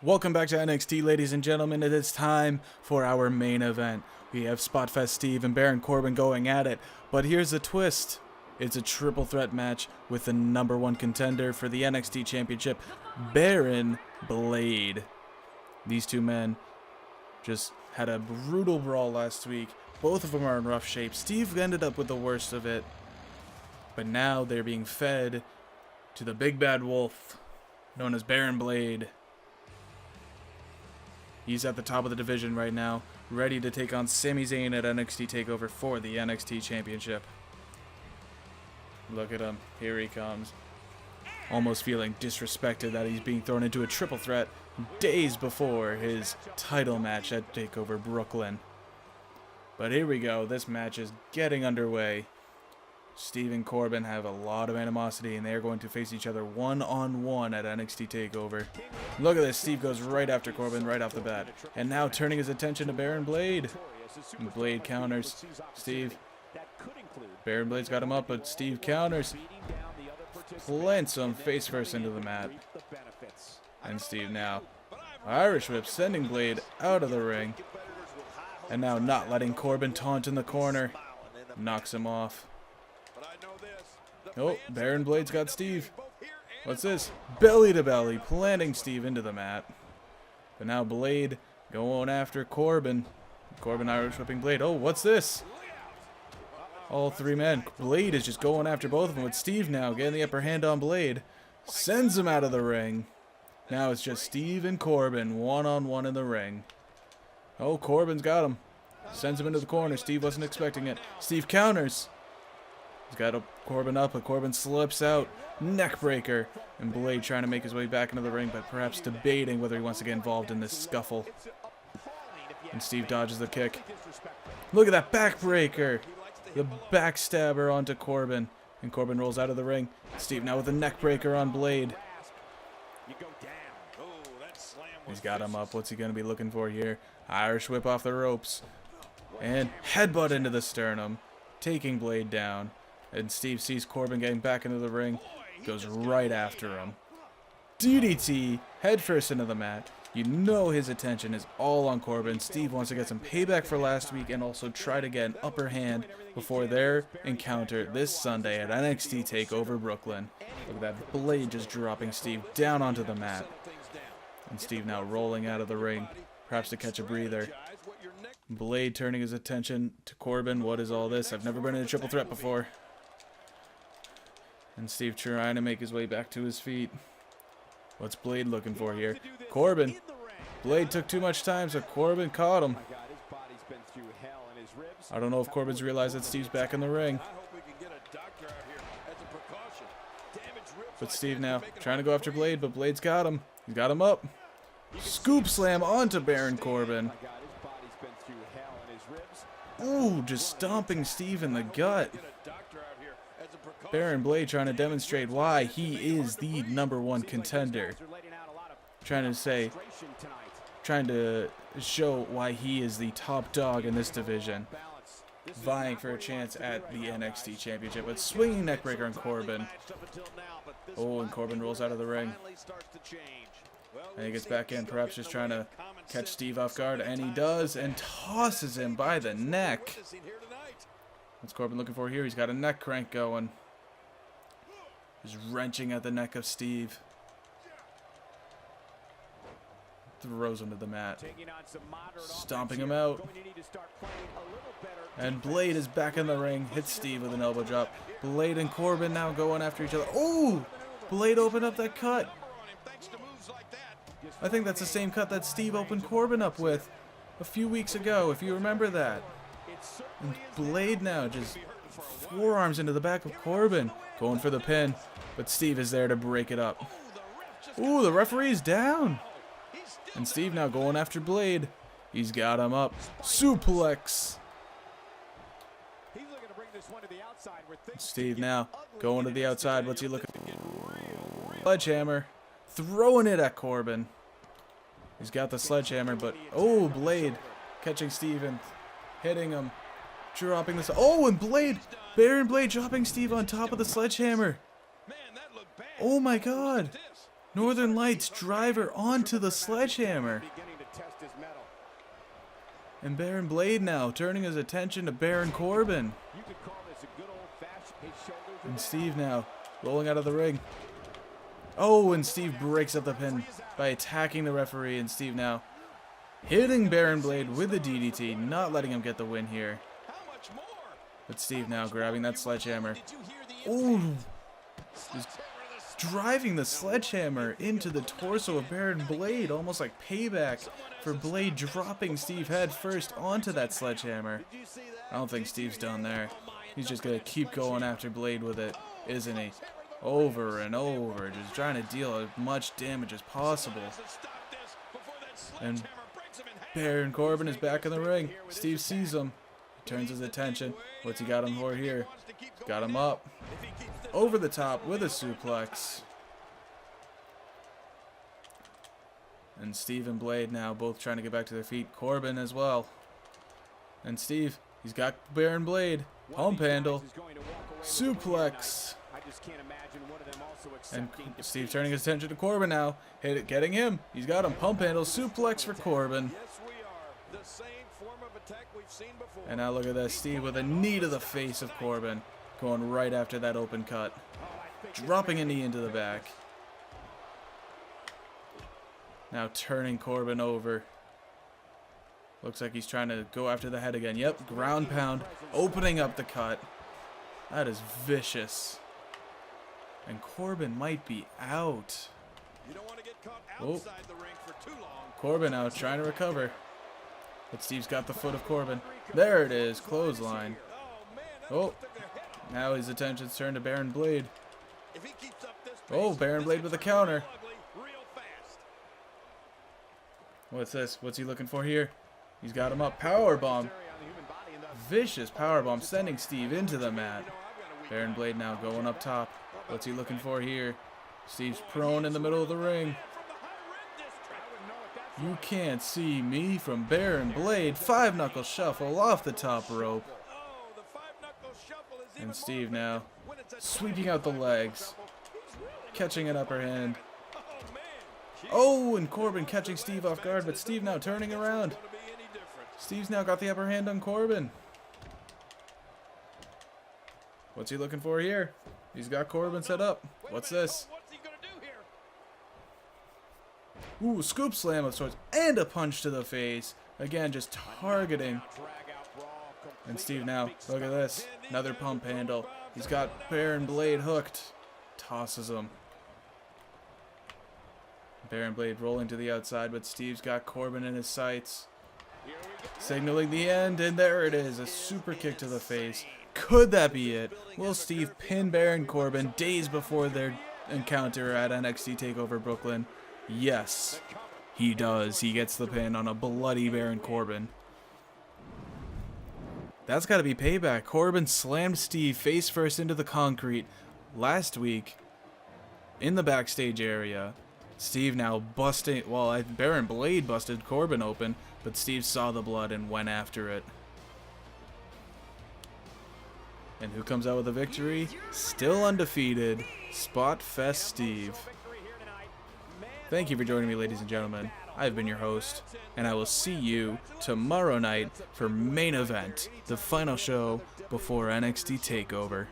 Welcome back to NXT, ladies and gentlemen. It is time for our main event. We have Spotfest Steve and Baron Corbin going at it, but here's the twist. It's a triple threat match with the #1 contender for the NXT Championship, Baron Blade. These two men just had a brutal brawl last week. Both of them are in rough shape. Steve ended up with the worst of it, but now they're being fed to the big bad wolf known as Baron Blade. He's at the top of the division right now, ready to take on Sami Zayn at NXT TakeOver for the NXT Championship. Look at him. Here he comes. Almost feeling disrespected that he's being thrown into a triple threat days before his title match at TakeOver Brooklyn. But here we go. This match is getting underway. Steve and Corbin have a lot of animosity, and they're going to face each other one-on-one at NXT TakeOver. Look at this. Steve goes right after Corbin right off the bat. And now turning his attention to Baron Blade. And Blade counters Steve. Baron Blade's got him up, but Steve counters. Plants him face first into the mat. And Steve now Irish whip, sending Blade out of the ring. And now not letting Corbin taunt in the corner. Knocks him off. Oh, Baron Blade's got Steve. What's this? Belly to belly, planting Steve into the mat. But now Blade going after Corbin. Corbin Irish whipping Blade. Oh, what's this? All three men. Blade is just going after both of them, with Steve now getting the upper hand on Blade. Sends him out of the ring. Now it's just Steve and Corbin one-on-one in the ring. Oh, Corbin's got him. Sends him into the corner. Steve wasn't expecting it. Steve counters. He's got Corbin up, but Corbin slips out. Neckbreaker. And Blade trying to make his way back into the ring, but perhaps debating whether he wants to get involved in this scuffle. And Steve dodges the kick. Look at that backbreaker. The backstabber onto Corbin. And Corbin rolls out of the ring. Steve now with a neckbreaker on Blade. He's got him up. What's he going to be looking for here? Irish whip off the ropes. And headbutt into the sternum, taking Blade down. And Steve sees Corbin getting back into the ring, goes right after him. DDT, headfirst into the mat. You know his attention is all on Corbin. Steve wants to get some payback for last week and also try to get an upper hand before their encounter this Sunday at NXT TakeOver Brooklyn. Look at that, Blade just dropping Steve down onto the mat. And Steve now rolling out of the ring, perhaps to catch a breather. Blade turning his attention to Corbin. What is all this? I've never been in a triple threat before. And Steve trying to make his way back to his feet. What's Blade looking for here? Corbin. Blade took too much time, so Corbin caught him. I don't know if Corbin's realized that Steve's back in the ring. But Steve now trying to go after Blade, but Blade's got him. He's got him up. Scoop slam onto Baron Corbin. Ooh, just stomping Steve in the gut. Baron Blade trying to demonstrate why he is the #1 contender. Trying to show why he is the top dog in this division. Vying for a chance at the NXT Championship, but swinging neckbreaker on Corbin. Oh, and Corbin rolls out of the ring. And he gets back in, perhaps just trying to catch Steve off guard, and he does, and tosses him by the neck. What's Corbin looking for here? He's got a neck crank going. Just wrenching at the neck of Steve. Throws him to the mat. Stomping him out. And Blade is back in the ring. Hits Steve with an elbow drop. Blade and Corbin now going after each other. Oh! Blade opened up that cut. I think that's the same cut that Steve opened Corbin up with a few weeks ago, if you remember that. And Blade now just forearms into the back of Corbin. Going for the pin, but Steve is there to break it up. Ooh, the referee's down. And Steve now going after Blade. He's got him up. Suplex. Steve now going to the outside. What's he looking for? Sledgehammer. Throwing it at Corbin. He's got the sledgehammer, but oh, Blade catching Steve and hitting him. Dropping this. Oh, and Blade. Baron Blade dropping Steve on top of the sledgehammer. Oh my god. Northern Lights driver onto the sledgehammer. And Baron Blade now turning his attention to Baron Corbin. And Steve now rolling out of the ring. Oh, and Steve breaks up the pin by attacking the referee. And Steve now hitting Baron Blade with the DDT, not letting him get the win here. But Steve now grabbing that sledgehammer. Oh, he's driving the sledgehammer into the torso of Baron Blade, almost like payback for Blade dropping Steve head first onto that sledgehammer. I don't think Steve's done there. He's just going to keep going after Blade with it, isn't he? Over and over, just trying to deal as much damage as possible. And Baron Corbin is back in the ring. Steve sees him. He turns his attention. What's he got him for here? Got him up. Over the top with a suplex. And Steve and Blade now both trying to get back to their feet. Corbin as well. And Steve, he's got Baron Blade. Pump handle. Suplex. And Steve turning his attention to Corbin now. Hit it, getting him. He's got him. Pump handle. Suplex for Corbin. And now look at that. Steve with a knee to the face of Corbin. Going right after that open cut. Dropping a knee into the back. Now turning Corbin over. Looks like he's trying to go after the head again. Yep, ground pound. Opening up the cut. That is vicious. And Corbin might be out. Oh. Corbin out trying to recover. But Steve's got the foot of Corbin. There it is. Clothesline. Oh. Now his attention's turned to Baron Blade. Oh, Baron Blade with a counter. What's this? What's he looking for here? He's got him up. Powerbomb. Vicious powerbomb sending Steve into the mat. Baron Blade now going up top. What's he looking for here? Steve's prone in the middle of the ring. You can't see me from Baron Blade. 5-knuckle shuffle off the top rope. And Steve now sweeping out the legs. Catching an upper hand. Oh, and Corbin catching Steve off guard, but Steve now turning around. Steve's now got the upper hand on Corbin. What's he looking for here? He's got Corbin set up. What's this? Ooh, scoop slam of sorts. And a punch to the face. Again, just targeting. And Steve now, look at this. Another pump handle. He's got Baron Blade hooked. Tosses him. Baron Blade rolling to the outside, but Steve's got Corbin in his sights. Signaling the end, and there it is. A super kick to the face. Could that be it? Will Steve pin Baron Corbin days before their encounter at NXT TakeOver Brooklyn? Yes, he does. He gets the pin on a bloody Baron Corbin. That's got to be payback. Corbin slammed Steve face first into the concrete last week in the backstage area. Steve now busting, well, Baron Blade busted Corbin open, but Steve saw the blood and went after it. And who comes out with the victory? Still undefeated, Spot Fest Steve. Thank you for joining me, ladies and gentlemen. I've been your host, and I will see you tomorrow night for Main Event, the final show before NXT TakeOver.